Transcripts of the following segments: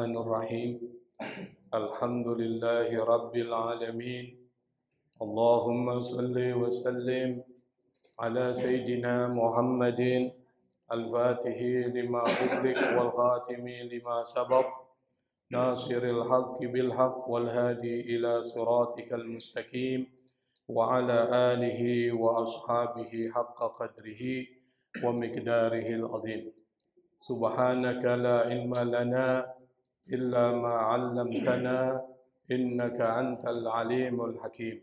الرحمن الرحيم الحمد لله رب العالمين اللهم صل وسلم على سيدنا محمد الفاتح لما أغلق والخاتم لما سبق ناصر الحق بالحق والهادي إلى صراطك المستقيم وعلى آله وأصحابه حق قدره ومقداره العظيم سبحانك لا علم لنا إلا ما علمتنا إنك أنت العليم الحكيم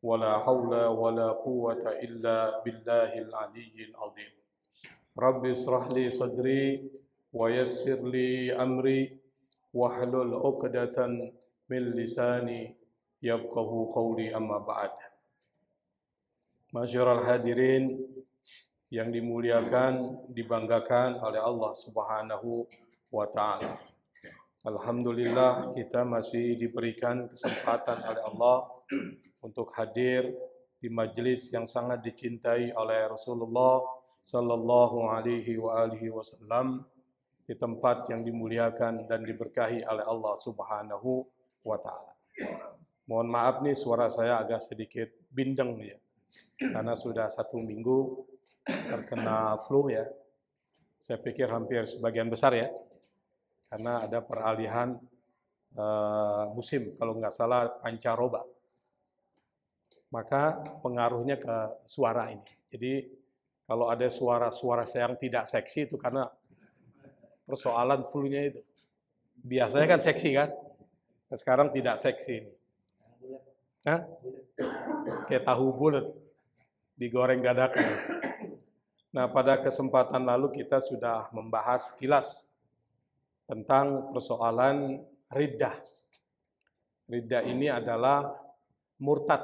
ولا حول ولا قوة إلا بالله العلي العظيم رب اشرح لي صدري ويسر لي أمري واحلل عقدة من لساني يفقه قولي أما بعد. Masyarul hadirin yang dimuliakan, dibanggakan oleh Allah Subhanahu wa taala. Alhamdulillah kita masih diberikan kesempatan oleh Allah untuk hadir di majelis yang sangat dicintai oleh Rasulullah sallallahu alaihi wasallam, di tempat yang dimuliakan dan diberkahi oleh Allah Subhanahu wa taala. Mohon maaf nih suara saya agak sedikit bindeng ya. Karena sudah 1 minggu terkena flu ya. Saya pikir hampir sebagian besar ya. Karena ada peralihan musim, kalau nggak salah pancaroba. Maka pengaruhnya ke suara ini. Jadi kalau ada suara-suara yang tidak seksi itu karena persoalan flu-nya itu. Biasanya kan seksi kan? Nah, sekarang tidak seksi. Hah? Kayak tahu bulat digoreng dadakan. Nah, pada kesempatan lalu kita sudah membahas kilas tentang persoalan riddah. Riddah ini adalah murtad.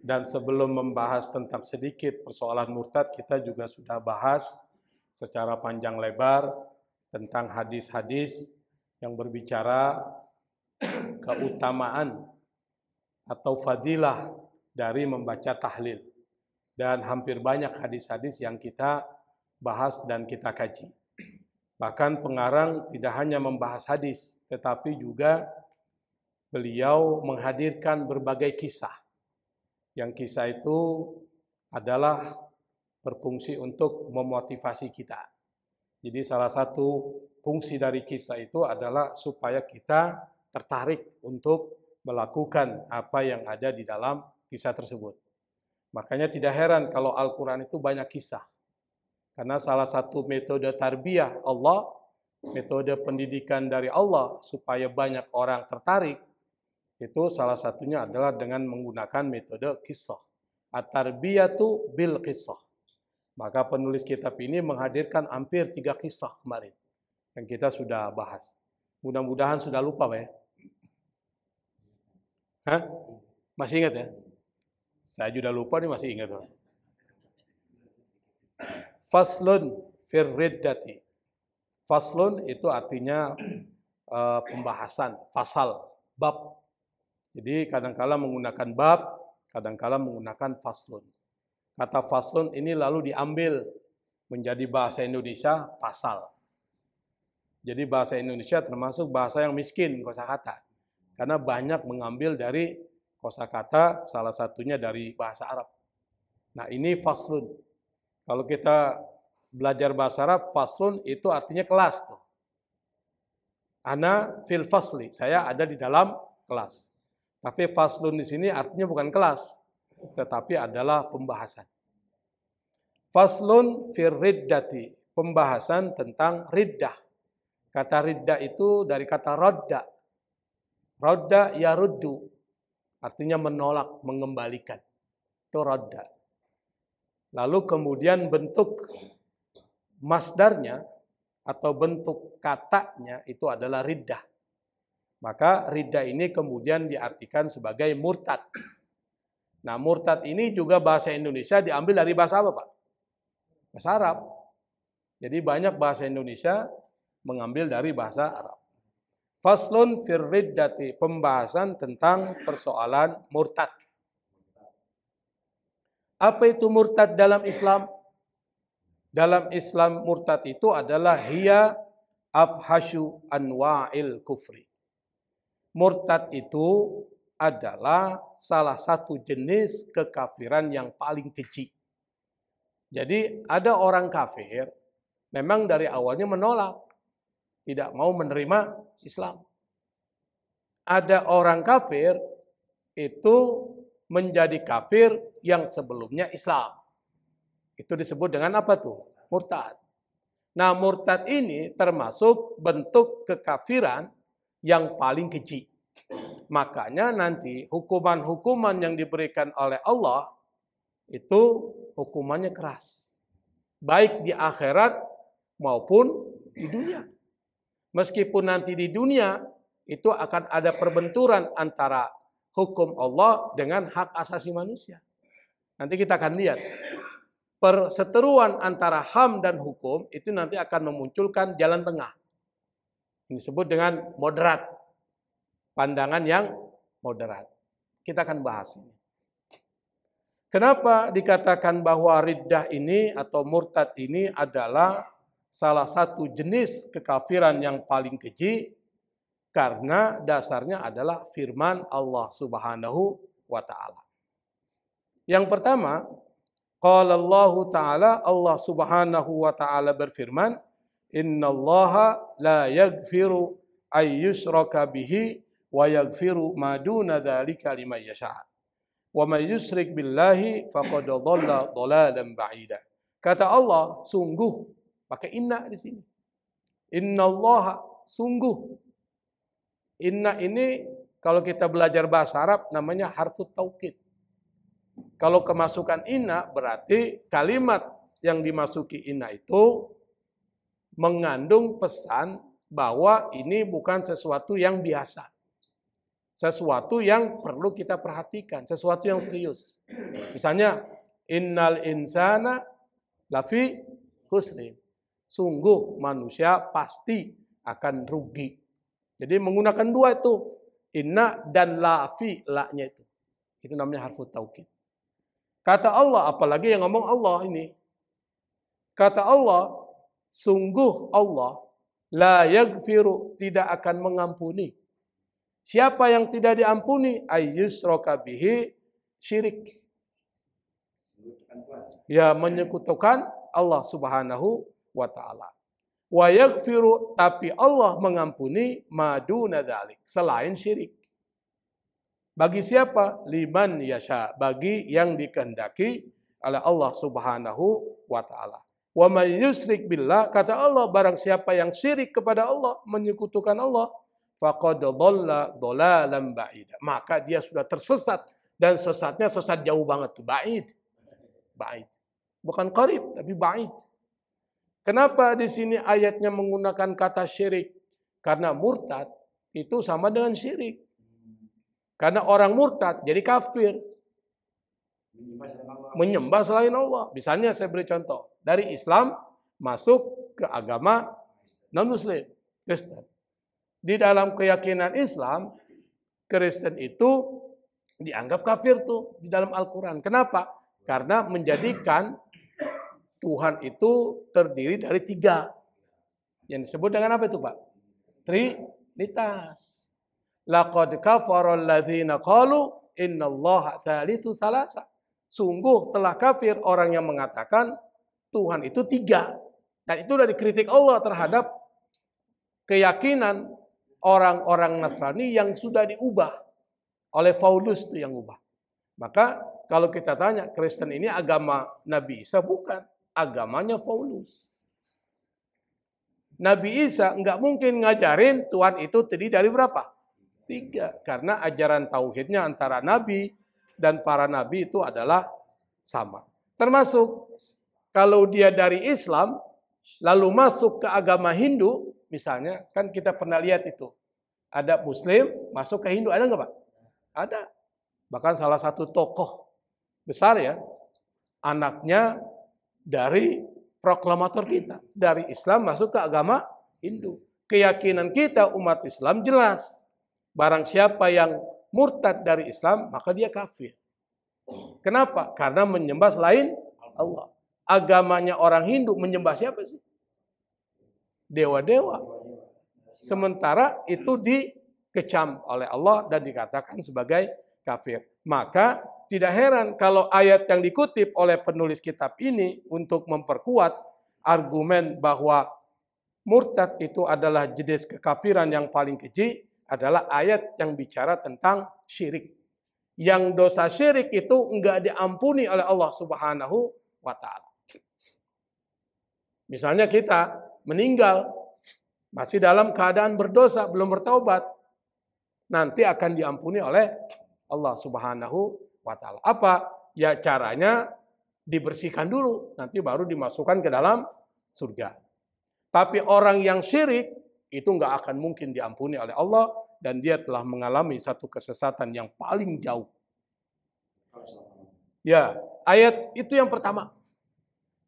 Dan sebelum membahas tentang sedikit persoalan murtad, kita juga sudah bahas secara panjang lebar tentang hadis-hadis yang berbicara keutamaan atau fadilah dari membaca tahlil. Dan hampir banyak hadis-hadis yang kita bahas dan kita kaji. Bahkan pengarang tidak hanya membahas hadis, tetapi juga beliau menghadirkan berbagai kisah. Yang kisah itu adalah berfungsi untuk memotivasi kita. Jadi salah satu fungsi dari kisah itu adalah supaya kita tertarik untuk melakukan apa yang ada di dalam kisah tersebut. Makanya tidak heran kalau Al-Quran itu banyak kisah. Karena salah satu metode tarbiyah Allah, metode pendidikan dari Allah supaya banyak orang tertarik, itu salah satunya adalah dengan menggunakan metode kisah. At-tarbiyatu bil kisah. Maka penulis kitab ini menghadirkan hampir 3 kisah kemarin yang kita sudah bahas. Mudah-mudahan sudah lupa Pak ya. Hah? Masih ingat ya? Saya juga lupa nih masih ingat. Faslun fir riddati. Faslun itu artinya pembahasan, fasal, bab. Jadi kadang-kala menggunakan bab, kadang-kala menggunakan faslun. Kata faslun ini lalu diambil menjadi bahasa Indonesia pasal. Jadi bahasa Indonesia termasuk bahasa yang miskin kosakata. Karena banyak mengambil dari kosakata, salah satunya dari bahasa Arab. Nah ini faslun. Kalau kita belajar bahasa Arab, faslun itu artinya kelas. Ana fil fasli, saya ada di dalam kelas. Tapi faslun di sini artinya bukan kelas, tetapi adalah pembahasan. Faslun fir riddati, pembahasan tentang riddah. Kata riddah itu dari kata rodda. Rodda yaruddu, artinya menolak, mengembalikan. Itu rodda. Lalu kemudian bentuk masdarnya atau bentuk katanya itu adalah riddah. Maka riddah ini kemudian diartikan sebagai murtad. Nah murtad ini juga bahasa Indonesia diambil dari bahasa apa Pak? Bahasa Arab. Jadi banyak bahasa Indonesia mengambil dari bahasa Arab. Faslun fir riddati, pembahasan tentang persoalan murtad. Apa itu murtad dalam Islam? Dalam Islam murtad itu adalah hiya afhasyu anwa'il kufri. Murtad itu adalah salah satu jenis kekafiran yang paling keji. Jadi ada orang kafir memang dari awalnya menolak, tidak mau menerima Islam. Ada orang kafir itu menjadi kafir yang sebelumnya Islam. Itu disebut dengan apa tuh? Murtad. Nah, murtad ini termasuk bentuk kekafiran yang paling keji. Makanya nanti hukuman-hukuman yang diberikan oleh Allah itu hukumannya keras. Baik di akhirat maupun di dunia. Meskipun nanti di dunia itu akan ada perbenturan antara hukum Allah dengan hak asasi manusia. Nanti kita akan lihat. Perseteruan antara HAM dan hukum itu nanti akan memunculkan jalan tengah. Ini disebut dengan moderat. Pandangan yang moderat. Kita akan bahas ini. Kenapa dikatakan bahwa riddah ini atau murtad ini adalah salah satu jenis kekafiran yang paling keji? Karena dasarnya adalah firman Allah Subhanahu wa taala. Yang pertama, qala Allah taala, Allah Subhanahu wa taala berfirman, "Innallaha la yaghfiru ay yushraka bihi wa yaghfiru ma duna dzalika liman yasha. Wa may yusyrik billahi faqad dhalla dhalalan ba'ida." Kata Allah, sungguh, pakai inna di sini. Innallaha, sungguh. Inna ini kalau kita belajar bahasa Arab namanya harfut taukid. Kalau kemasukan inna berarti kalimat yang dimasuki inna itu mengandung pesan bahwa ini bukan sesuatu yang biasa. Sesuatu yang perlu kita perhatikan, sesuatu yang serius. Misalnya, innal insana lafi khusrin. Sungguh manusia pasti akan rugi. Jadi menggunakan dua itu, inna dan lafi, la-nya itu. Itu namanya harfut taukid. Kata Allah, apalagi yang ngomong Allah ini. Kata Allah, sungguh Allah la yaghfiru, tidak akan mengampuni. Siapa yang tidak diampuni? Ayyusroka bihi, syirik. Ya, menyekutukan Allah Subhanahu wa ta'ala. Wa yaghfiru, tapi Allah mengampuni maduna dzalik, selain syirik. Bagi siapa? Liman yasha, bagi yang dikehendaki oleh Allah Subhanahu wa taala. Wa may yusyrik billah, kata Allah, barang siapa yang syirik kepada Allah, menyekutukan Allah, faqad dhalla dhalalan ba'ida, maka dia sudah tersesat, dan sesatnya sesat jauh banget tuh, ba'id. Ba'id. Bukan qarib, tapi ba'id. Kenapa di sini ayatnya menggunakan kata syirik? Karena murtad itu sama dengan syirik. Karena orang murtad jadi kafir. Menyembah selain Allah. Misalnya saya beri contoh. Dari Islam masuk ke agama non-Muslim, Kristen. Di dalam keyakinan Islam, Kristen itu dianggap kafir tuh di dalam Al-Quran. Kenapa? Karena menjadikan Tuhan itu terdiri dari 3. Yang disebut dengan apa itu, Pak? Trinitas. Laqad kafara alladzina qalu innallaha tsalitsu tsalasa. Sungguh telah kafir orang yang mengatakan Tuhan itu 3. Dan itu sudah dikritik Allah terhadap keyakinan orang-orang Nasrani yang sudah diubah oleh Paulus itu yang ubah. Maka kalau kita tanya, Kristen ini agama Nabi Isa? Bukan. Agamanya Paulus. Nabi Isa nggak mungkin ngajarin Tuhan itu terdiri dari berapa? 3. Karena ajaran tauhidnya antara Nabi dan para Nabi itu adalah sama. Termasuk kalau dia dari Islam, lalu masuk ke agama Hindu, misalnya, kan kita pernah lihat itu. Ada Muslim masuk ke Hindu, ada nggak Pak? Ada. Bahkan salah satu tokoh besar ya, anaknya dari proklamator kita. Dari Islam masuk ke agama Hindu. Keyakinan kita umat Islam jelas. Barang siapa yang murtad dari Islam, maka dia kafir. Kenapa? Karena menyembah selain Allah. Agamanya orang Hindu menyembah siapa sih? Dewa-dewa. sementara itu dikecam oleh Allah dan dikatakan sebagai kafir. Maka tidak heran kalau ayat yang dikutip oleh penulis kitab ini untuk memperkuat argumen bahwa murtad itu adalah jenis kekafiran yang paling keji adalah ayat yang bicara tentang syirik. Yang dosa syirik itu enggak diampuni oleh Allah Subhanahu wa taala. Misalnya kita meninggal masih dalam keadaan berdosa, belum bertaubat, nanti akan diampuni oleh Allah Subhanahu wa taala. Apa? Ya caranya dibersihkan dulu, nanti baru dimasukkan ke dalam surga. Tapi orang yang syirik itu enggak akan mungkin diampuni oleh Allah dan dia telah mengalami satu kesesatan yang paling jauh. Ya, ayat itu yang pertama.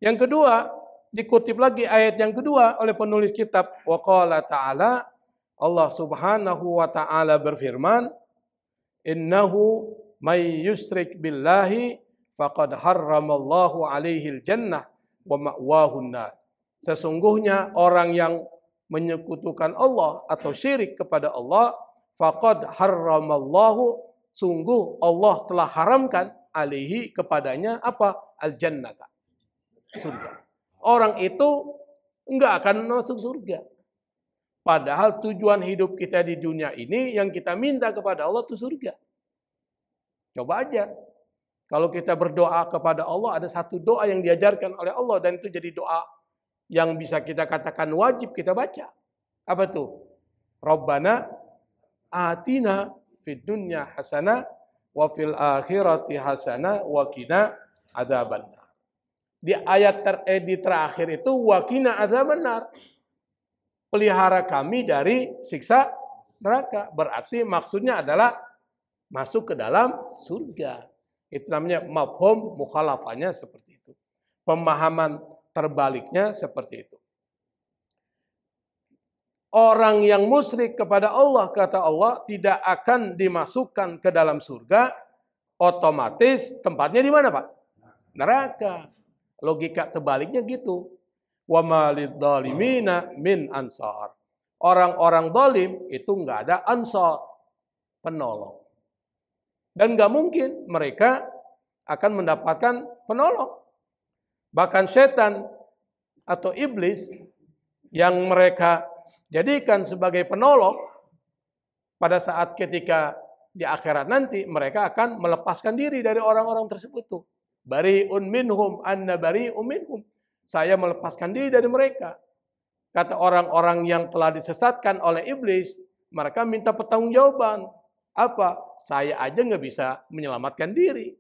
Yang kedua, dikutip lagi ayat yang kedua oleh penulis kitab. Wa qala ta'ala, Allah Subhanahu wa taala berfirman, "Innahu may yusyrik billahi faqad harramallahu alaihi jannah wa ma'wahu an-nar." Sesungguhnya orang yang menyekutukan Allah atau syirik kepada Allah, faqad harramallahu, sungguh Allah telah haramkan alaihi kepadanya apa? Al-jannata, surga. Orang itu enggak akan masuk surga. Padahal tujuan hidup kita di dunia ini yang kita minta kepada Allah itu surga. Coba aja. Kalau kita berdoa kepada Allah, ada satu doa yang diajarkan oleh Allah dan itu jadi doa yang bisa kita katakan wajib kita baca. Apa tuh? Rabbana atina fid dunya hasanah wa fil akhirati hasanah wa qina adzabannar. Di ayat di terakhir itu wa qina adzabannar. Pelihara kami dari siksa neraka. Berarti maksudnya adalah masuk ke dalam surga. Itu namanya mafhum mukhalafahnya seperti itu. Pemahaman terbaliknya seperti itu. Orang yang musyrik kepada Allah, kata Allah, tidak akan dimasukkan ke dalam surga, otomatis tempatnya di mana, Pak? Neraka. Logika terbaliknya gitu. Wa malid zalimina min ansar. Orang-orang zalim itu enggak ada ansar, penolong. Dan enggak mungkin mereka akan mendapatkan penolong. Bahkan setan atau iblis yang mereka jadikan sebagai penolong pada saat ketika di akhirat nanti mereka akan melepaskan diri dari orang-orang tersebut tuh. Bari'un minhum anna bari'un minhum. Saya melepaskan diri dari mereka. Kata orang-orang yang telah disesatkan oleh iblis, mereka minta pertanggungjawaban. Apa? Saya aja nggak bisa menyelamatkan diri.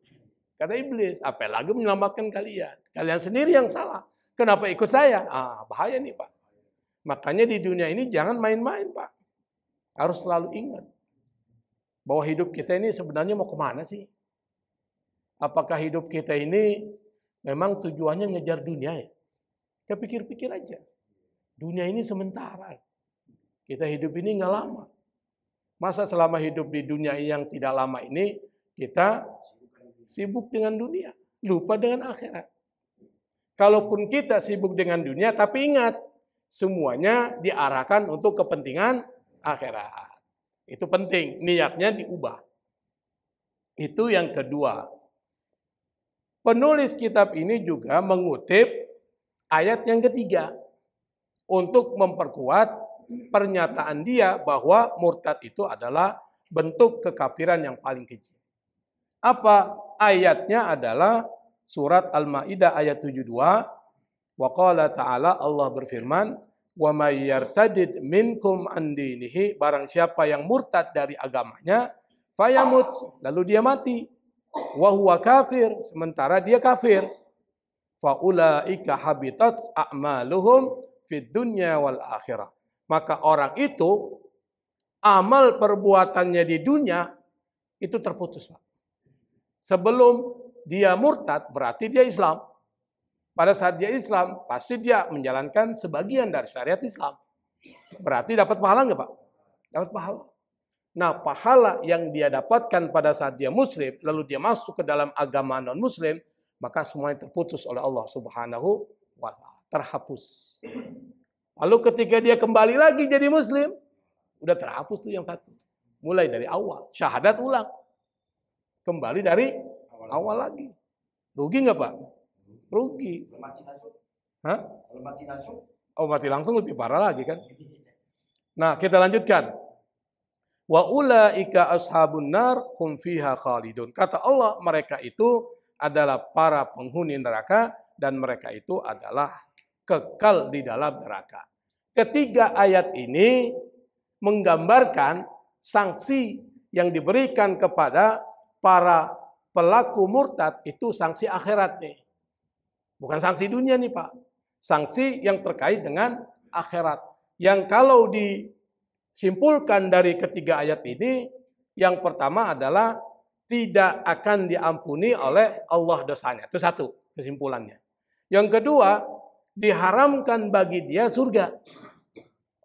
Kata iblis, apalagi menyelamatkan kalian. Kalian sendiri yang salah. Kenapa ikut saya? Bahaya nih, Pak. Makanya di dunia ini jangan main-main, Pak. Harus selalu ingat bahwa hidup kita ini sebenarnya mau kemana sih? Apakah hidup kita ini memang tujuannya ngejar dunia ya? Kita pikir-pikir aja. Dunia ini sementara. Kita hidup ini nggak lama. Masa selama hidup di dunia yang tidak lama ini kita sibuk dengan dunia, lupa dengan akhirat. Kalaupun kita sibuk dengan dunia, tapi ingat, semuanya diarahkan untuk kepentingan akhirat. Itu penting, niatnya diubah. Itu yang kedua. Penulis kitab ini juga mengutip ayat yang ketiga untuk memperkuat pernyataan dia bahwa murtad itu adalah bentuk kekafiran yang paling keji. Apa ayatnya? Adalah surat Al-Maidah ayat 72. Wa qala ta'ala, Allah berfirman, wa may yartadid minkum an dinihi, barang siapa yang murtad dari agamanya, fayamut, lalu dia mati, wa huwa kafir, sementara dia kafir, fa ulaika habitat a'maluhum fid dunya wal akhirah. Maka orang itu amal perbuatannya di dunia itu terputus, Pak. Sebelum dia murtad berarti dia Islam. Pada saat dia Islam, pasti dia menjalankan sebagian dari syariat Islam. Berarti dapat pahala nggak, Pak? Dapat pahala. Nah, pahala yang dia dapatkan pada saat dia muslim, lalu dia masuk ke dalam agama non-muslim, maka semuanya terputus oleh Allah Subhanahu wa ta'ala. Terhapus. Lalu ketika dia kembali lagi jadi muslim, Udah terhapus tuh yang satu. Mulai dari awal. Syahadat ulang. Kembali dari awal lagi. Rugi nggak Pak? Rugi. Hah? Oh, mati langsung lebih parah lagi kan? Nah, kita lanjutkan. Wa ulaika ashabun nar hum fiha khalidun. Kata Allah, mereka itu adalah para penghuni neraka dan mereka itu adalah kekal di dalam neraka. Ketiga ayat ini menggambarkan sanksi yang diberikan kepada para pelaku murtad itu sanksi akhirat nih. Bukan sanksi dunia nih Pak. Sanksi yang terkait dengan akhirat. Yang kalau disimpulkan dari ketiga ayat ini, yang pertama adalah tidak akan diampuni oleh Allah dosanya. Itu satu kesimpulannya. Yang kedua, diharamkan bagi dia surga.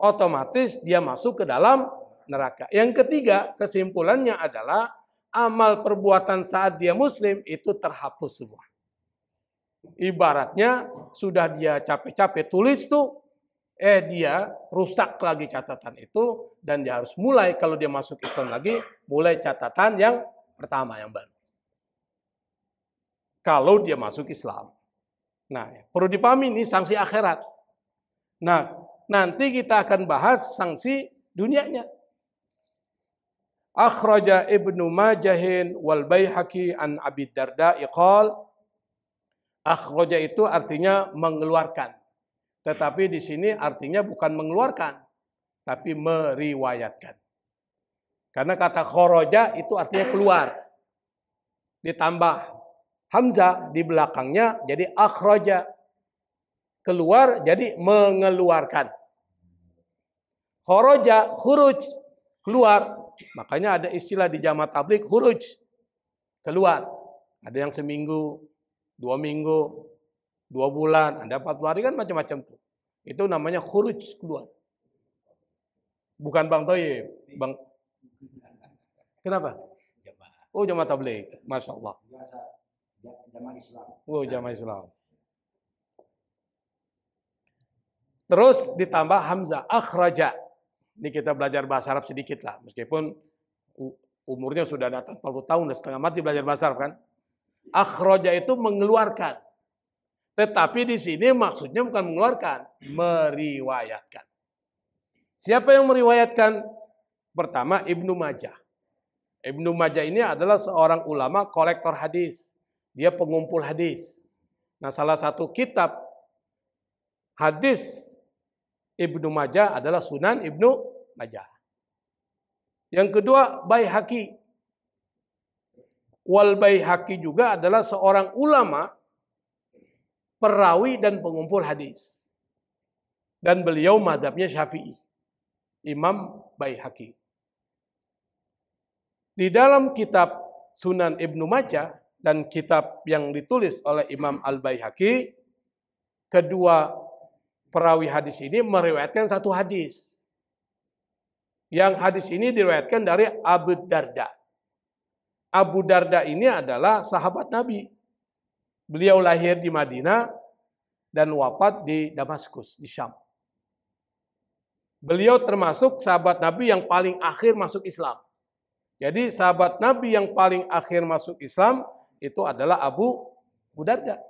Otomatis dia masuk ke dalam neraka. Yang ketiga, kesimpulannya adalah amal perbuatan saat dia muslim itu terhapus semua. Ibaratnya sudah dia capek-capek tulis tuh, dia rusak lagi catatan itu dan dia harus mulai kalau dia masuk Islam lagi, mulai catatan yang pertama yang baru. Kalau dia masuk Islam. Nah, perlu dipahami ini sanksi akhirat. Nah, nanti kita akan bahas sanksi dunianya. Akhraja Ibnu Majahin wal Baihaqi an Abi Darda qala. Akhraja itu artinya mengeluarkan. Tetapi di sini artinya bukan mengeluarkan, tapi meriwayatkan. Karena kata kharaja itu artinya keluar. Ditambah hamzah di belakangnya jadi akhraja. Keluar jadi mengeluarkan. Kharaja, khuruj, keluar. Makanya ada istilah di jamaah tabligh khuruj. Keluar. Ada yang seminggu, 2 minggu, 2 bulan, ada 40 hari kan macam-macam tuh. Itu namanya khuruj, keluar. Bukan Bang Toyib, Bang. Kenapa? Oh, jamaah tabligh. Masya Allah. Jamaah Islam. Oh, jamaah Islam. Terus ditambah hamzah, akhraja. Ini kita belajar bahasa Arab sedikit lah. Meskipun umurnya sudah datang 40 tahun, dan setengah mati belajar bahasa Arab kan. Akhraja itu mengeluarkan. Tetapi di sini maksudnya bukan mengeluarkan, meriwayatkan. Siapa yang meriwayatkan? Pertama Ibnu Majah. Ibnu Majah ini adalah seorang ulama kolektor hadis. Dia pengumpul hadis. Nah, salah satu kitab hadis Ibnu Majah adalah Sunan Ibnu Majah. Yang kedua Baihaqi. Wal Baihaqi juga adalah seorang ulama, perawi dan pengumpul hadis. Dan beliau mazhabnya Syafi'i. Imam Baihaqi. Di dalam kitab Sunan Ibnu Majah dan kitab yang ditulis oleh Imam Al-Baihaqi, kedua perawi hadis ini meriwayatkan satu hadis. Yang hadis ini diriwayatkan dari Abu Darda. Abu Darda ini adalah sahabat Nabi. Beliau lahir di Madinah dan wafat di Damaskus, di Syam. Beliau termasuk sahabat Nabi yang paling akhir masuk Islam. Jadi sahabat Nabi yang paling akhir masuk Islam itu adalah Abu Darda.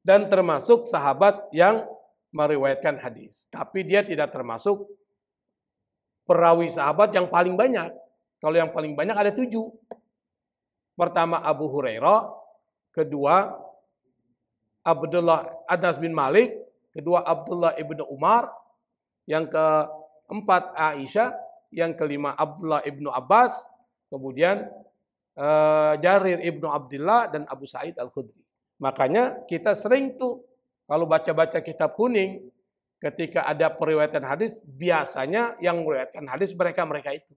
Dan termasuk sahabat yang meriwayatkan hadis. Tapi dia tidak termasuk perawi sahabat yang paling banyak. Kalau yang paling banyak ada 7. Pertama Abu Hurairah, kedua Abdullah Anas bin Malik, kedua Abdullah ibnu Umar, yang keempat Aisyah, yang kelima Abdullah ibnu Abbas, kemudian Jarir ibnu Abdullah dan Abu Sa'id Al-Khudri. Makanya kita sering tuh kalau baca-baca kitab kuning, ketika ada periwayatan hadis, biasanya yang meriwayatkan hadis mereka itu.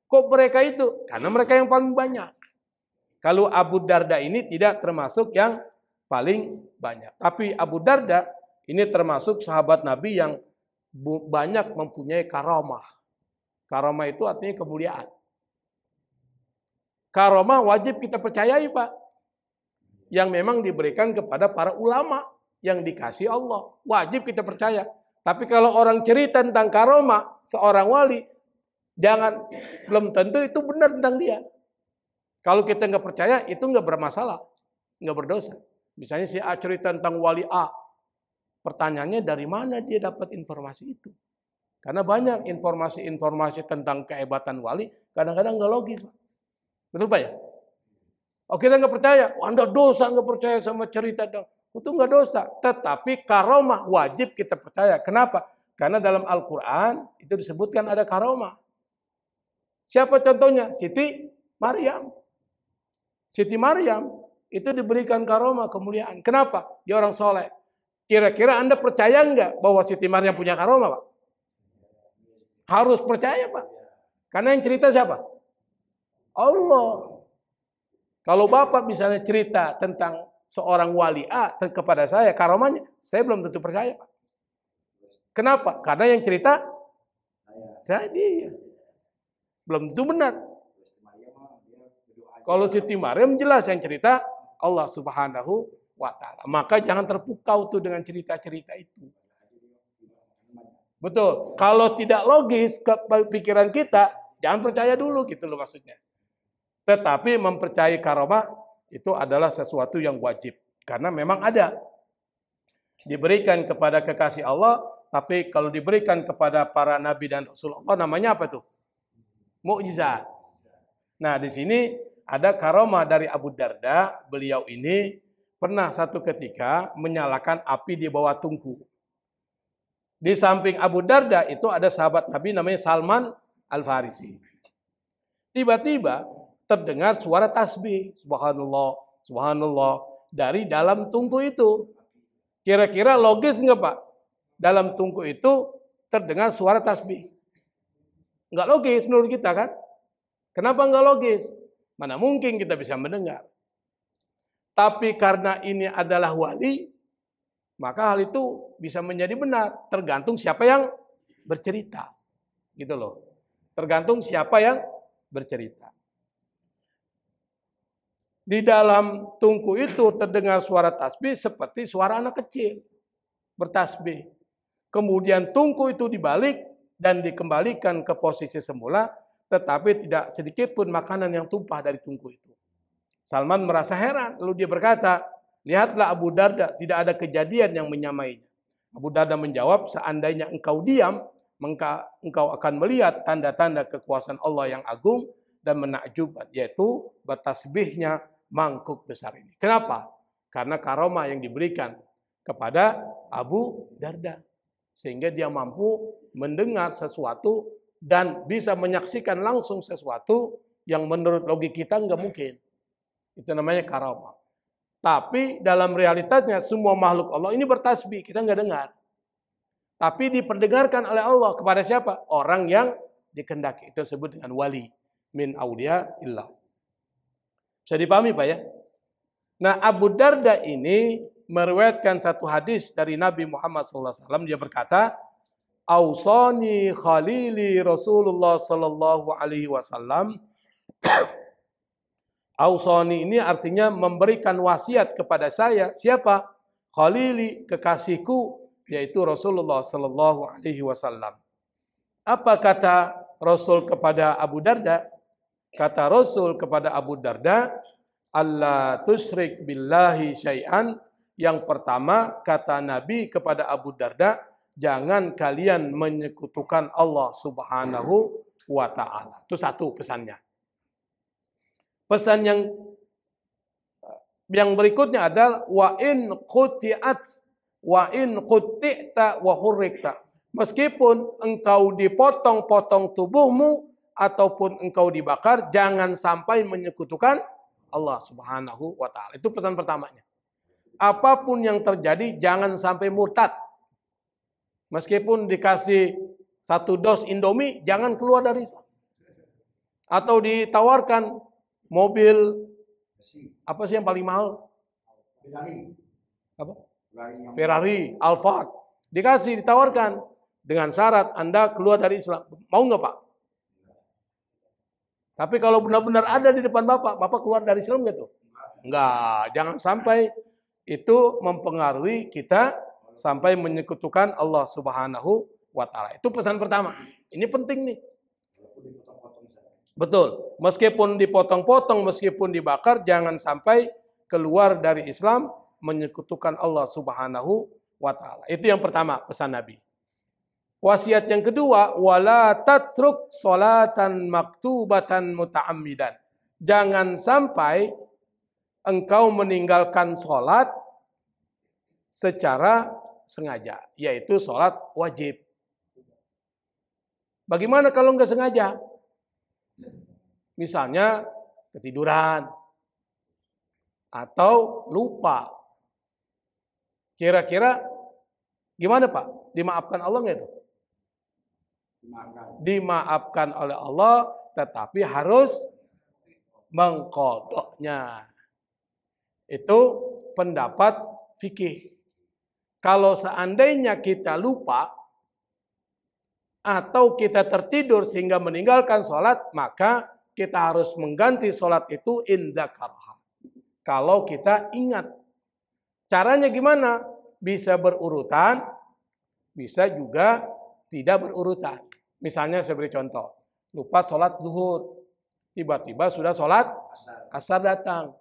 Kok mereka itu? Karena mereka yang paling banyak. Kalau Abu Darda ini tidak termasuk yang paling banyak. Tapi Abu Darda ini termasuk sahabat Nabi yang banyak mempunyai karamah. Karamah itu artinya kemuliaan. Karamah wajib kita percayai, Pak. Yang memang diberikan kepada para ulama yang dikasih Allah. Wajib kita percaya. Tapi kalau orang cerita tentang karomah seorang wali, belum tentu itu benar tentang dia. Kalau kita nggak percaya, itu nggak bermasalah, nggak berdosa. Misalnya si A cerita tentang wali A, pertanyaannya dari mana dia dapat informasi itu? Karena banyak informasi-informasi tentang kehebatan wali, kadang-kadang nggak logis. Betul Pak ya? Oh kita nggak percaya, Anda dosa nggak percaya sama cerita dong. Itu nggak dosa. Tetapi karomah wajib kita percaya. Kenapa? Karena dalam Al-Quran itu disebutkan ada karomah. Siapa contohnya? Siti Maryam. Siti Maryam itu diberikan karomah kemuliaan. Kenapa? Dia orang soleh. Kira-kira Anda percaya nggak bahwa Siti Maryam punya karomah Pak? Harus percaya Pak. Karena yang cerita siapa? Allah. Kalau Bapak misalnya cerita tentang seorang wali A kepada saya, karomahnya, saya belum tentu percaya Pak. Kenapa? Karena yang cerita saya dia. Belum tentu benar. Kalau Siti Maryam jelas yang cerita Allah Subhanahu wa Ta'ala. Maka jangan terpukau tuh dengan cerita-cerita itu. Betul. Kalau tidak logis ke pikiran kita, jangan percaya dulu gitu loh maksudnya. Tetapi mempercayai karomah itu adalah sesuatu yang wajib. Karena memang ada. Diberikan kepada kekasih Allah, tapi kalau diberikan kepada para nabi dan Rasulullah, namanya apa tuh? Mukjizat. Nah di sini ada karomah dari Abu Darda. Beliau ini pernah satu ketika menyalakan api di bawah tungku. Di samping Abu Darda itu ada sahabat Nabi namanya Salman Al-Farisi. Tiba-tiba terdengar suara tasbih, subhanallah, subhanallah, dari dalam tungku itu. Kira-kira logis nggak Pak? Dalam tungku itu terdengar suara tasbih. Nggak logis menurut kita kan? Kenapa nggak logis? Mana mungkin kita bisa mendengar. Tapi karena ini adalah wali, maka hal itu bisa menjadi benar. Tergantung siapa yang bercerita. Gitu loh. Tergantung siapa yang bercerita. Di dalam tungku itu terdengar suara tasbih seperti suara anak kecil bertasbih. Kemudian tungku itu dibalik dan dikembalikan ke posisi semula, tetapi tidak sedikit pun makanan yang tumpah dari tungku itu. Salman merasa heran, lalu dia berkata, lihatlah Abu Darda, tidak ada kejadian yang menyamainya. Abu Darda menjawab, seandainya engkau diam, maka engkau akan melihat tanda-tanda kekuasaan Allah yang agung dan menakjubkan, yaitu bertasbihnya mangkuk besar ini. Kenapa? Karena karomah yang diberikan kepada Abu Darda. Sehingga dia mampu mendengar sesuatu dan bisa menyaksikan langsung sesuatu yang menurut logika kita nggak mungkin. Itu namanya karomah. Tapi dalam realitasnya semua makhluk Allah ini bertasbih, kita nggak dengar. Tapi diperdengarkan oleh Allah kepada siapa? Orang yang dikehendaki. Itu disebut dengan wali min auliya illah. Bisa dipahami Pak ya? Nah Abu Darda ini meriwayatkan satu hadis dari Nabi Muhammad SAW. Dia berkata, Ausani khalili Rasulullah Sallallahu Alaihi Wasallam. Ausani ini artinya memberikan wasiat kepada saya. Siapa? Khalili, kekasihku, yaitu Rasulullah Sallallahu Alaihi Wasallam. Apa kata Rasul kepada Abu Darda? Kata Rasul kepada Abu Darda, Allah tusyrik billahi syai'an. Yang pertama kata Nabi kepada Abu Darda, jangan kalian menyekutukan Allah Subhanahu wa Ta'ala. Itu satu pesannya. Pesan yang berikutnya adalah wa in qutti'ta wa hurrikta. Meskipun engkau dipotong-potong tubuhmu ataupun engkau dibakar, jangan sampai menyekutukan Allah Subhanahu wa Ta'ala. Itu pesan pertamanya. Apapun yang terjadi, jangan sampai murtad. Meskipun dikasih 1 dos Indomie, jangan keluar dari Islam. Atau ditawarkan mobil, apa sih yang paling mahal? Ferrari, Alphard. Ditawarkan. Dengan syarat Anda keluar dari Islam. Mau nggak Pak? Tapi kalau benar-benar ada di depan Bapak keluar dari Islam nggak tuh? Enggak, jangan sampai itu mempengaruhi kita sampai menyekutukan Allah Subhanahu wa taala. Itu pesan pertama. Ini penting nih. Betul. Meskipun dipotong-potong, meskipun dibakar, jangan sampai keluar dari Islam menyekutukan Allah Subhanahu wa taala. Itu yang pertama pesan Nabi. Wasiat yang kedua, wala tatruk salatan maktubatan muta'ammidan. Jangan sampai engkau meninggalkan salat secara sengaja, yaitu salat wajib. Bagaimana kalau enggak sengaja? Misalnya ketiduran atau lupa. Kira-kira gimana Pak? Dimaafkan Allah nggak itu? Dimaafkan oleh Allah, tetapi harus mengqadhanya. Itu pendapat fikih. Kalau seandainya kita lupa atau kita tertidur sehingga meninggalkan sholat, maka kita harus mengganti sholat itu inda karha. Kalau kita ingat. Caranya gimana? Bisa berurutan, bisa juga tidak berurutan. Misalnya saya beri contoh. Lupa sholat zuhur. Tiba-tiba sudah sholat asar datang.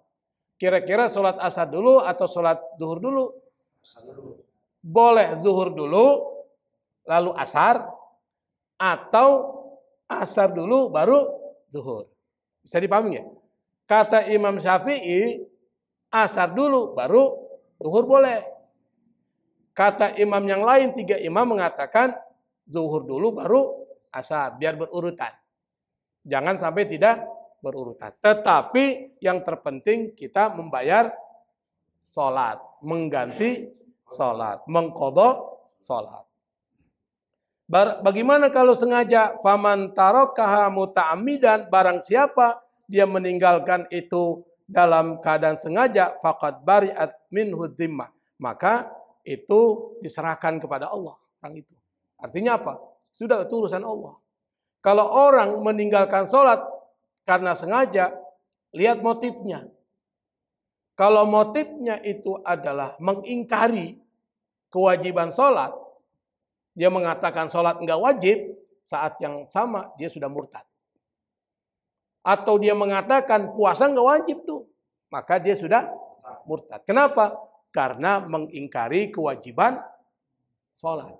Kira-kira sholat asar dulu atau sholat zuhur dulu? Boleh zuhur dulu, lalu asar, atau asar dulu baru zuhur. Bisa dipahami ya? Kata Imam Syafi'i, asar dulu baru zuhur boleh. Kata imam yang lain, 3 imam mengatakan zuhur dulu baru asar, biar berurutan. Jangan sampai tidak berurutan. Tetapi yang terpenting kita membayar sholat, mengganti sholat, mengqadha sholat. Bagaimana kalau sengaja? Faman tarakaha muta'ammidan, barang siapa dia meninggalkan itu dalam keadaan sengaja, faqad bari'at minhu dhimmah, maka itu diserahkan kepada Allah orang itu. Artinya apa? Sudah itu urusan Allah. Kalau orang meninggalkan sholat karena sengaja, lihat motifnya. Kalau motifnya itu adalah mengingkari kewajiban sholat, dia mengatakan sholat enggak wajib, saat yang sama dia sudah murtad. Atau dia mengatakan puasa enggak wajib tuh, maka dia sudah murtad. Kenapa? Karena mengingkari kewajiban sholat.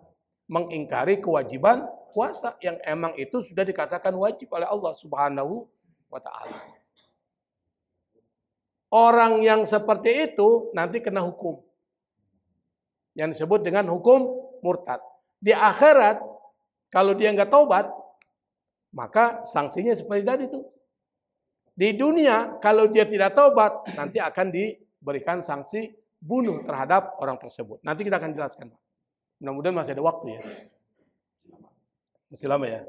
Mengingkari kewajiban puasa yang emang itu sudah dikatakan wajib oleh Allah Subhanahu wa ta'ala. Orang yang seperti itu nanti kena hukum. Yang disebut dengan hukum murtad. Di akhirat, kalau dia nggak taubat, maka sanksinya seperti tadi itu. Di dunia, kalau dia tidak taubat, nanti akan diberikan sanksi bunuh terhadap orang tersebut. Nanti kita akan jelaskan. Mudah-mudahan masih ada waktu ya. Masih lama ya.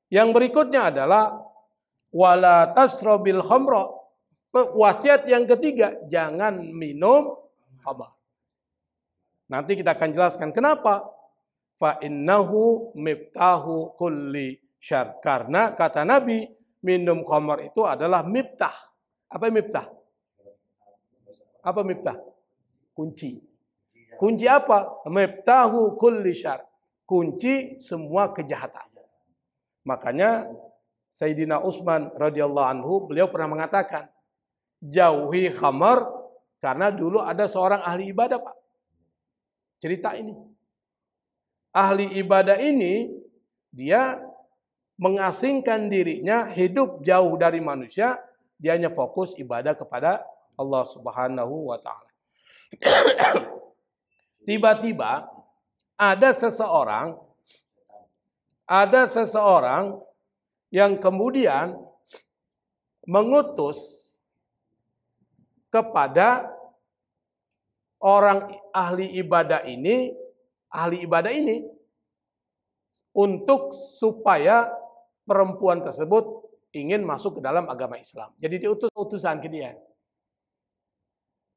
Yang berikutnya adalah wala tasrabil khamra. Wasiat yang ketiga, jangan minum khamar. Nanti kita akan jelaskan kenapa. Fa innahu miftahu kulli syarr. Karena kata Nabi, minum khamar itu adalah miftah. Apa miftah? Apa miftah? Kunci. Kunci apa? Miftahu kulli syarr. Kunci semua kejahatan. Makanya Sayyidina Utsman radhiyallahu anhu, beliau pernah mengatakan, jauhi khamar karena dulu ada seorang ahli ibadah, Pak. Cerita ini. Ahli ibadah ini, dia mengasingkan dirinya, hidup jauh dari manusia, dia hanya fokus ibadah kepada Allah Subhanahu wa ta'ala. Tiba-tiba ada seseorang yang kemudian mengutus kepada orang ahli ibadah ini untuk supaya perempuan tersebut ingin masuk ke dalam agama Islam. Jadi diutus utusan ke dia.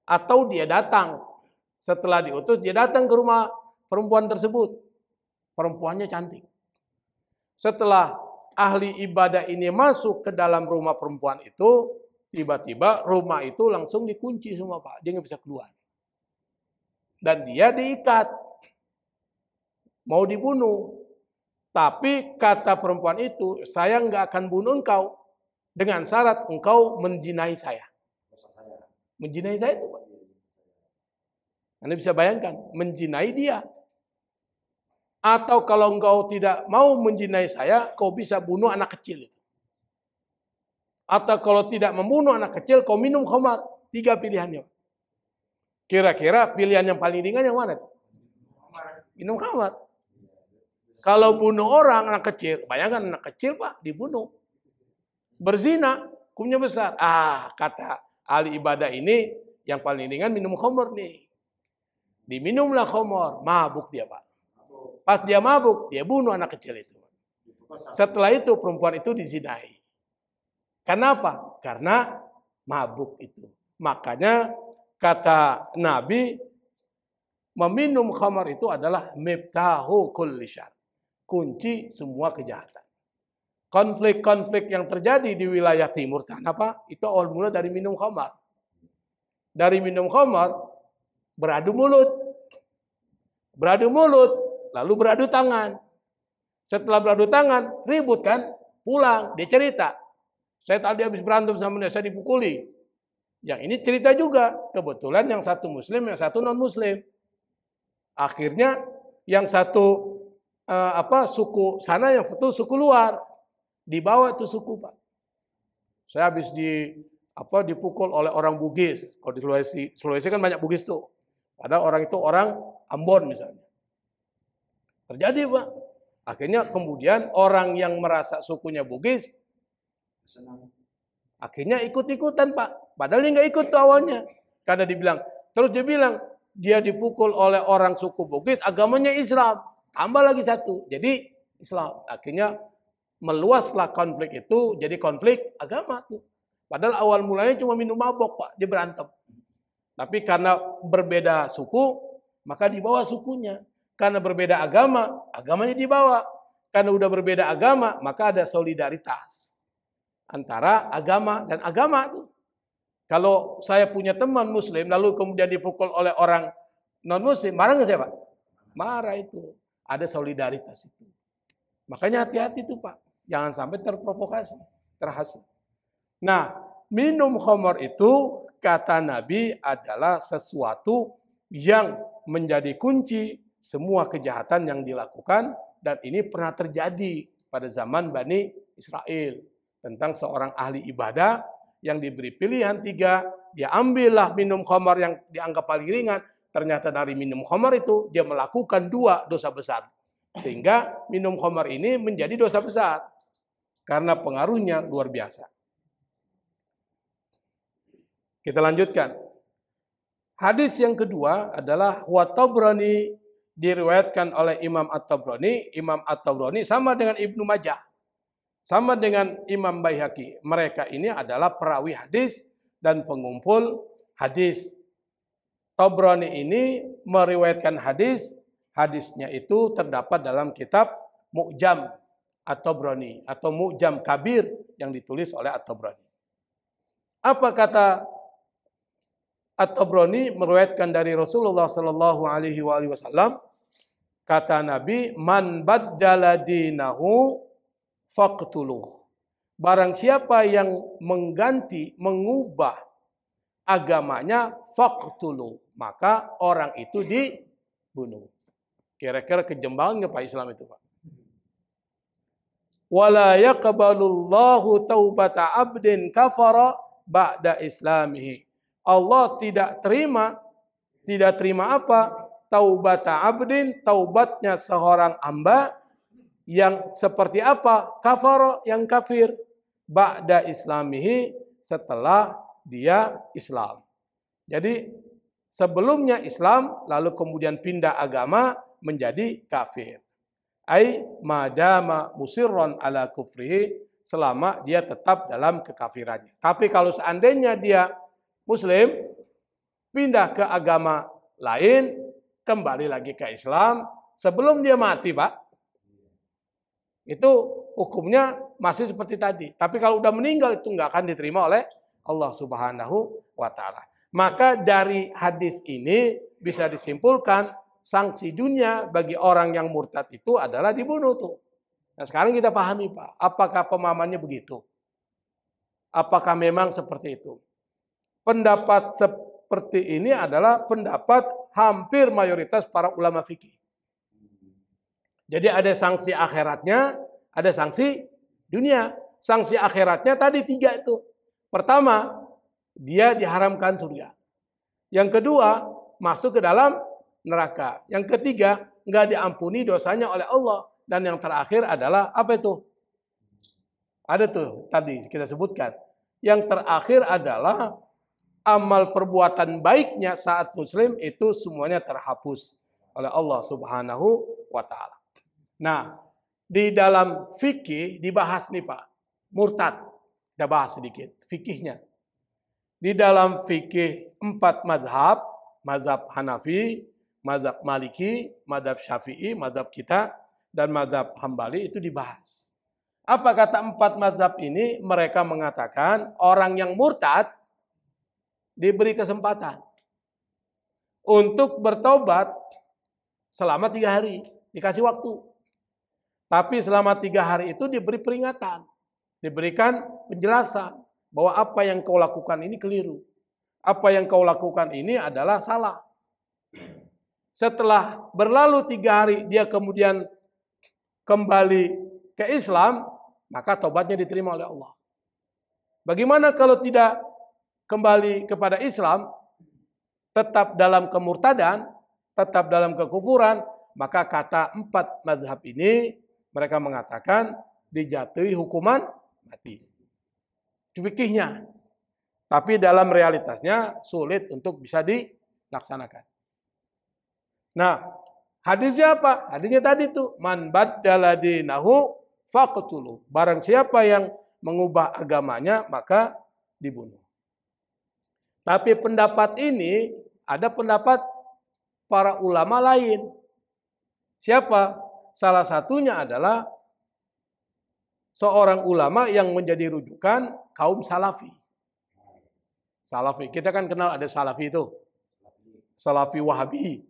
Atau dia datang. Setelah diutus, dia datang ke rumah perempuan tersebut. Perempuannya cantik. Setelah ahli ibadah ini masuk ke dalam rumah perempuan itu, tiba-tiba rumah itu langsung dikunci semua, Pak. Dia nggak bisa keluar. dan dia diikat, mau dibunuh. Tapi kata perempuan itu, saya nggak akan bunuh engkau dengan syarat engkau menzinai saya. Menzinai saya itu, Pak. Anda bisa bayangkan, menzinai dia. Atau kalau engkau tidak mau menzinai saya, kau bisa bunuh anak kecil. Atau kalau tidak membunuh anak kecil, kau minum khamar. 3 pilihannya. Kira-kira pilihan yang paling ringan yang mana? Minum khamar. Kalau bunuh orang, anak kecil, bayangkan anak kecil Pak, dibunuh. Berzina, hukumnya besar. Kata ahli ibadah ini, yang paling ringan minum khamar nih. Diminumlah khamar, mabuk dia Pak. Pas dia mabuk, dia bunuh anak kecil itu. Setelah itu perempuan itu dizinai. Kenapa? Karena mabuk itu. Makanya kata Nabi, meminum khamar itu adalah miftahu kulli syarr. Kunci semua kejahatan. Konflik-konflik yang terjadi di wilayah timur sana Pak, itu awal mula dari minum khamar. Dari minum khamar, beradu mulut. Beradu mulut, lalu beradu tangan. Setelah beradu tangan, ribut kan? Pulang, dia cerita. Saya tadi habis berantem sama dia, saya dipukuli. Yang ini cerita juga. Kebetulan yang satu muslim, yang satu non-muslim. Akhirnya yang satu suku sana, yang satu suku luar. Dibawa itu suku Pak. Saya habis dipukul oleh orang Bugis. Kalau di Sulawesi kan banyak Bugis tuh. Padahal orang itu orang Ambon misalnya. Terjadi Pak. Akhirnya kemudian orang yang merasa sukunya Bugis, akhirnya ikut-ikutan Pak. Padahal dia nggak ikut tuh awalnya. Karena terus dia bilang, dia dipukul oleh orang suku Bugis, agamanya Islam. Tambah lagi satu, jadi Islam. Akhirnya meluaslah konflik itu, jadi konflik agama tuh. Padahal awal mulanya cuma minum mabok Pak, dia berantem. Tapi karena berbeda suku, maka dibawa sukunya. Karena berbeda agama, agamanya dibawa. Karena udah berbeda agama, maka ada solidaritas antara agama dan agama tuh. Kalau saya punya teman muslim, lalu kemudian dipukul oleh orang non-muslim, marah nggak saya Pak? Marah itu. Ada solidaritas itu. Makanya hati-hati tuh Pak. Jangan sampai terprovokasi, terhasut. Nah, minum khamar itu kata Nabi adalah sesuatu yang menjadi kunci semua kejahatan yang dilakukan, dan ini pernah terjadi pada zaman Bani Israel tentang seorang ahli ibadah yang diberi pilihan 3, dia ambillah minum khamar yang dianggap paling ringan. Ternyata dari minum khamar itu dia melakukan 2 dosa besar. Sehingga minum khamar ini menjadi dosa besar. Karena pengaruhnya luar biasa. Kita lanjutkan. Hadis yang kedua adalah wa Tabrani, diriwayatkan oleh Imam At-Tabrani. Imam At-Tabrani sama dengan Ibnu Majah. Sama dengan Imam Baihaqi. Mereka ini adalah perawi hadis dan pengumpul hadis. Tabrani ini meriwayatkan hadis. Hadisnya itu terdapat dalam kitab Mu'jam At-Tabrani atau Mu'jam Kabir yang ditulis oleh At-Tabrani. Apa kata At-Tabrani meriwayatkan dari Rasulullah sallallahu alaihi wasallam? Kata Nabi, "Man baddala dinahu faqtuluh." Barang siapa yang mengganti, mengubah agamanya, faqtuluh, maka orang itu dibunuh. Kira-kira kejam banget Pak Islam itu Pak. Wala yaqbalullahu taubata abdin kafara ba'da islamihi. Allah tidak terima apa? Taubata abdin, taubatnya seorang hamba yang seperti apa? Kafara, yang kafir. Ba'da islamihi, setelah dia Islam. Jadi sebelumnya Islam, lalu kemudian pindah agama menjadi kafir. Ai madama musirron ala kufrihi, selama dia tetap dalam kekafirannya. Tapi kalau seandainya dia Muslim, pindah ke agama lain, kembali lagi ke Islam, sebelum dia mati Pak, itu hukumnya masih seperti tadi. Tapi kalau udah meninggal itu nggak akan diterima oleh Allah Subhanahu wa Ta'ala. Maka dari hadis ini bisa disimpulkan sanksi dunia bagi orang yang murtad itu adalah dibunuh tuh. Nah sekarang kita pahami Pak, apakah pemahamannya begitu? Apakah memang seperti itu? Pendapat seperti ini adalah pendapat hampir mayoritas para ulama fikih. Jadi ada sanksi akhiratnya, ada sanksi dunia. Sanksi akhiratnya tadi 3 itu. Pertama, dia diharamkan surga. Yang kedua, masuk ke dalam neraka. Yang ketiga, enggak diampuni dosanya oleh Allah. Dan yang terakhir adalah apa itu? Ada tuh tadi kita sebutkan. Yang terakhir adalah amal perbuatan baiknya saat muslim itu semuanya terhapus oleh Allah Subhanahu wa taala. Nah, di dalam fikih dibahas nih Pak, murtad. Kita bahas sedikit fikihnya. Di dalam fikih 4 mazhab, mazhab Hanafi, mazhab Maliki, mazhab Syafi'i, mazhab kita, dan mazhab Hambali itu dibahas. Apa kata 4 mazhab ini? Mereka mengatakan orang yang murtad diberi kesempatan untuk bertobat selama 3 hari. Dikasih waktu. Tapi selama 3 hari itu diberi peringatan. Diberikan penjelasan bahwa apa yang kau lakukan ini keliru. Apa yang kau lakukan ini adalah salah. Setelah berlalu 3 hari dia kemudian kembali ke Islam, maka tobatnya diterima oleh Allah. Bagaimana kalau tidak kembali kepada Islam, tetap dalam kemurtadan, tetap dalam kekufuran, maka kata 4 mazhab ini mereka mengatakan dijatuhi hukuman mati. Fikihnya. Tapi dalam realitasnya sulit untuk bisa dilaksanakan. Nah, hadisnya apa? Hadisnya tadi tuh, man baddala dinahu faqtuluh. Barang siapa yang mengubah agamanya maka dibunuh. Tapi pendapat ini ada pendapat para ulama lain. Siapa? Salah satunya adalah seorang ulama yang menjadi rujukan kaum Salafi. Salafi, kita kan kenal ada Salafi itu. Salafi Wahabi.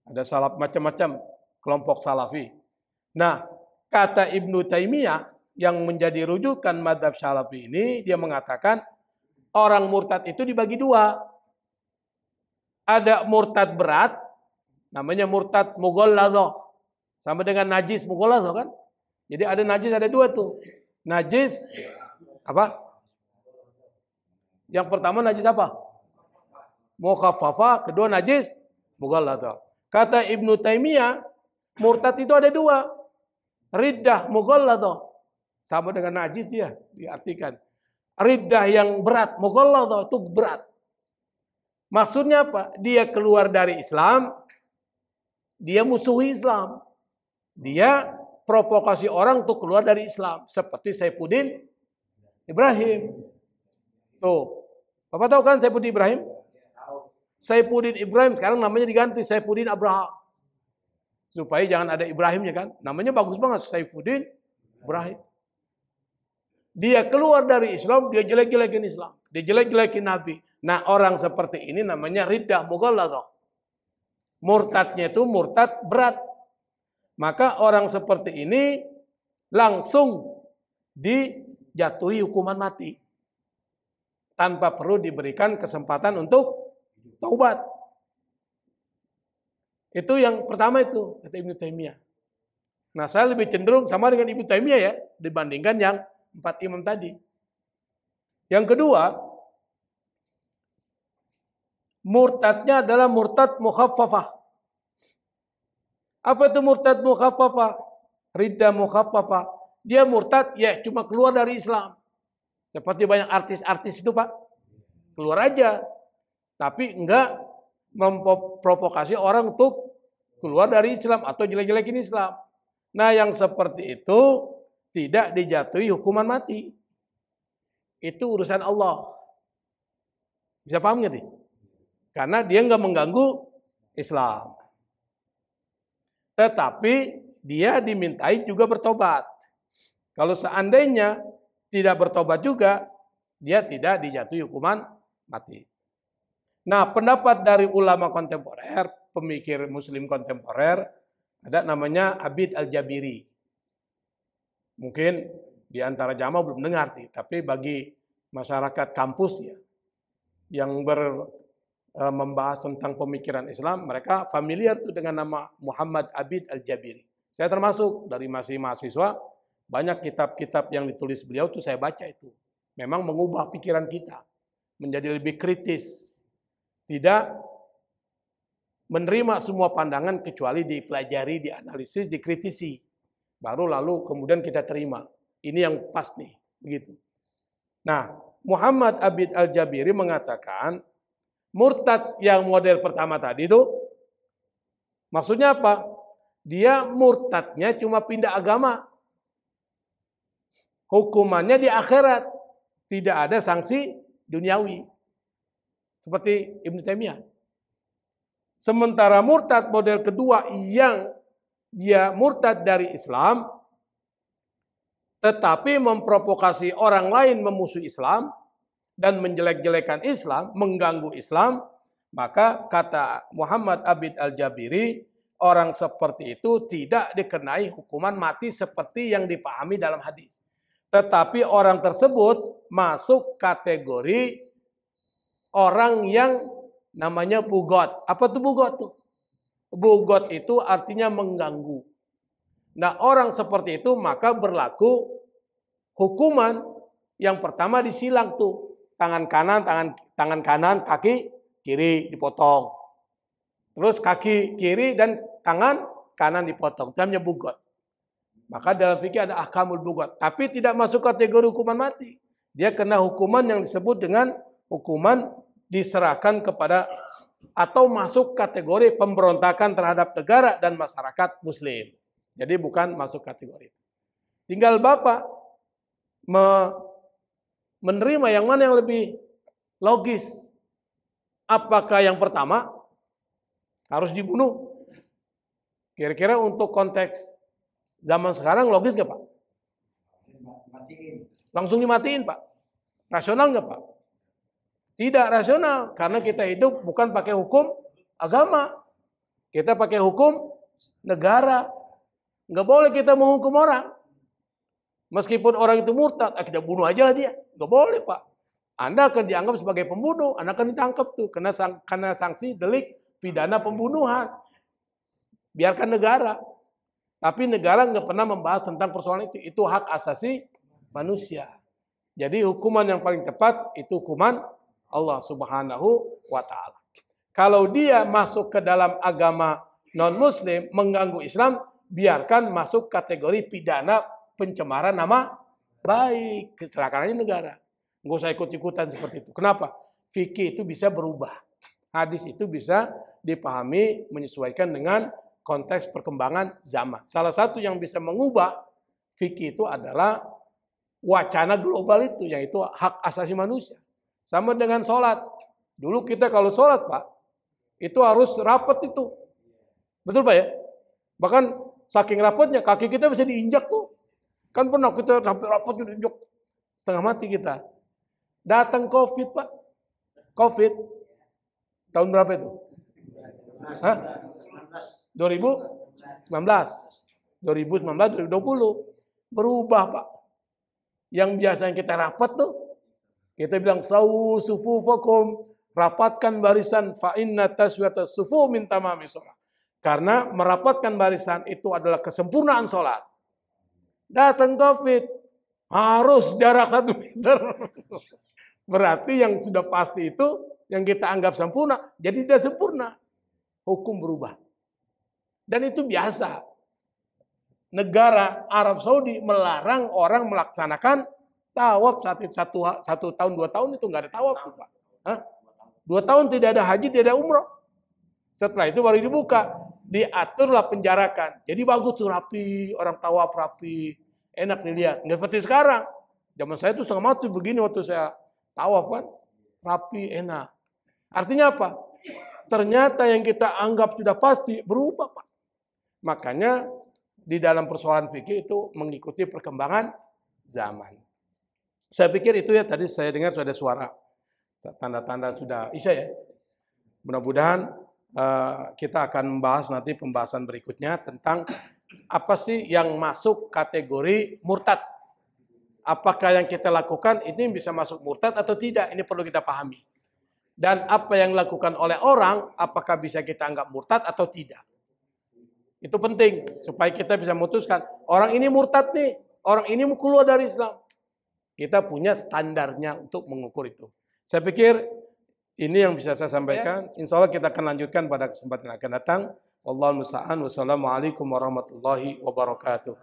Ada salaf macam-macam kelompok Salafi. Nah, kata Ibnu Taimiyah yang menjadi rujukan mazhab Salafi ini, dia mengatakan orang murtad itu dibagi 2. Ada murtad berat, namanya murtad mughalladhah. Sama dengan najis mughalladhah kan? Jadi ada najis ada 2 tuh. Najis apa? Yang pertama najis apa? Mukhaffafah, kedua najis mughalladhah. Kata Ibnu Taimiyah, murtad itu ada 2. Riddah mughalladhah. Sama dengan najis dia diartikan. Riddah yang berat, mughalladhah itu berat. Maksudnya apa? Dia keluar dari Islam, dia musuhi Islam. Dia provokasi orang untuk keluar dari Islam. Seperti Saifuddin Ibrahim. Tuh. Bapak tahu kan Saifuddin Ibrahim? Saifuddin Ibrahim sekarang namanya diganti Saifuddin Abraham. Supaya jangan ada Ibrahimnya kan. Namanya bagus banget, Saifuddin Ibrahim. Dia keluar dari Islam, dia jelek-jelekin Islam. Dia jelek-jelekin Nabi. Nah orang seperti ini namanya riddah mughalladhah. Murtadnya itu murtad berat. Maka orang seperti ini langsung dijatuhi hukuman mati. Tanpa perlu diberikan kesempatan untuk taubat. Itu yang pertama itu, kata Ibnu Taimiyah. Nah saya lebih cenderung sama dengan Ibnu Taimiyah ya, dibandingkan yang 4 imam tadi. Yang kedua, murtadnya adalah murtad mukhaffafah. Apa itu murtad mukhaffafah? Riddah mukhaffafah. Dia murtad ya cuma keluar dari Islam. Seperti banyak artis-artis itu Pak. Keluar aja. Tapi enggak memprovokasi orang untuk keluar dari Islam atau jelek-jelekin Islam. Nah yang seperti itu tidak dijatuhi hukuman mati. Itu urusan Allah. Bisa paham nggak nih? Karena dia enggak mengganggu Islam. Tetapi dia dimintai juga bertobat. Kalau seandainya tidak bertobat juga, dia tidak dijatuhi hukuman mati. Nah, pendapat dari ulama kontemporer, pemikir muslim kontemporer, ada namanya Abid Al-Jabiri. Mungkin di antara jamaah belum dengar, tapi bagi masyarakat kampus ya, yang membahas tentang pemikiran Islam, mereka familiar tuh dengan nama Muhammad Abid Al-Jabiri. Saya termasuk dari masih mahasiswa, banyak kitab-kitab yang ditulis beliau tuh saya baca itu. Memang mengubah pikiran kita menjadi lebih kritis. Tidak menerima semua pandangan kecuali dipelajari, dianalisis, dikritisi. Baru lalu kemudian kita terima. Ini yang pas nih, begitu. Nah, Muhammad Abid Al-Jabiri mengatakan murtad yang model pertama tadi itu maksudnya apa? Dia murtadnya cuma pindah agama. Hukumannya di akhirat. Tidak ada sanksi duniawi. Seperti Ibnu Taimiyah. Sementara murtad model kedua yang dia murtad dari Islam, tetapi memprovokasi orang lain memusuhi Islam, dan menjelek-jelekan Islam, mengganggu Islam, maka kata Muhammad Abid Al-Jabiri, orang seperti itu tidak dikenai hukuman mati seperti yang dipahami dalam hadis. Tetapi orang tersebut masuk kategori orang yang namanya bugot. Apa tuh bugot tuh? Bugot itu artinya mengganggu. Nah, orang seperti itu maka berlaku hukuman yang pertama disilang tuh. Tangan kanan, kaki kiri dipotong. Terus kaki kiri dan tangan kanan dipotong. Itu namanya bugot. Maka dalam fikih ada ahkamul bugot. Tapi tidak masuk kategori hukuman mati. Dia kena hukuman yang disebut dengan hukuman diserahkan kepada atau masuk kategori pemberontakan terhadap negara dan masyarakat muslim. Jadi bukan masuk kategori. Tinggal Bapak menerima yang mana yang lebih logis. Apakah yang pertama harus dibunuh? Kira-kira untuk konteks zaman sekarang logis nggak Pak? Matiin. Langsung dimatiin Pak. Rasional nggak Pak? Tidak rasional, karena kita hidup bukan pakai hukum agama. Kita pakai hukum negara. Nggak boleh kita menghukum orang. Meskipun orang itu murtad, kita bunuh aja lah dia. Nggak boleh Pak. Anda akan dianggap sebagai pembunuh, Anda akan ditangkap tuh. Karena sanksi delik pidana pembunuhan. Biarkan negara. Tapi negara nggak pernah membahas tentang persoalan itu. Itu hak asasi manusia. Jadi hukuman yang paling tepat itu hukuman Allah Subhanahu wa Ta'ala. Kalau dia masuk ke dalam agama non-Muslim, mengganggu Islam, biarkan masuk kategori pidana pencemaran nama baik. Serahkan aja negara. Nggak usah ikut-ikutan seperti itu. Kenapa? Fikih itu bisa berubah. Hadis itu bisa dipahami menyesuaikan dengan konteks perkembangan zaman. Salah satu yang bisa mengubah fikih itu adalah wacana global itu, yaitu hak asasi manusia. Sama dengan sholat. Dulu kita kalau sholat Pak, itu harus rapat itu. Betul Pak ya? Bahkan saking rapatnya kaki kita bisa diinjak tuh. Kan pernah kita rapat diinjak setengah mati kita. Datang COVID Pak. COVID. Tahun berapa itu? Hah? 2019. 2019, 2020. Berubah Pak. Yang biasanya kita rapat tuh, kita bilang sawu sufufakum, rapatkan barisan fa inna taswiyatas sufu min tamami shalah. Karena merapatkan barisan itu adalah kesempurnaan salat. Datang Covid, harus jarak 1 meter. Berarti yang sudah pasti itu yang kita anggap sempurna, jadi tidak sempurna. Hukum berubah. Dan itu biasa. Negara Arab Saudi melarang orang melaksanakan tawaf satu tahun, 2 tahun itu nggak ada tawaf, Pak. Hah? 2 tahun tidak ada haji, tidak ada umroh. Setelah itu baru dibuka, diaturlah penjarakan. Jadi bagus tuh, rapi, orang tawaf rapi, enak dilihat. Nggak seperti sekarang. Zaman saya tuh setengah mati begini waktu saya tawaf kan, rapi, enak. Artinya apa? Ternyata yang kita anggap sudah pasti berubah, Pak. Makanya di dalam persoalan fikih itu mengikuti perkembangan zaman. Saya pikir itu ya, tadi saya dengar sudah ada suara. Tanda-tanda sudah isya ya. Mudah-mudahan kita akan membahas nanti pembahasan berikutnya tentang apa sih yang masuk kategori murtad. Apakah yang kita lakukan ini bisa masuk murtad atau tidak? Ini perlu kita pahami. Dan apa yang dilakukan oleh orang, apakah bisa kita anggap murtad atau tidak? Itu penting supaya kita bisa memutuskan orang ini murtad nih, orang ini mau keluar dari Islam. Kita punya standarnya untuk mengukur itu. Saya pikir ini yang bisa saya sampaikan. Insya Allah kita akan lanjutkan pada kesempatan yang akan datang. Wallahul musta'an. Wassalamualaikum warahmatullahi wabarakatuh.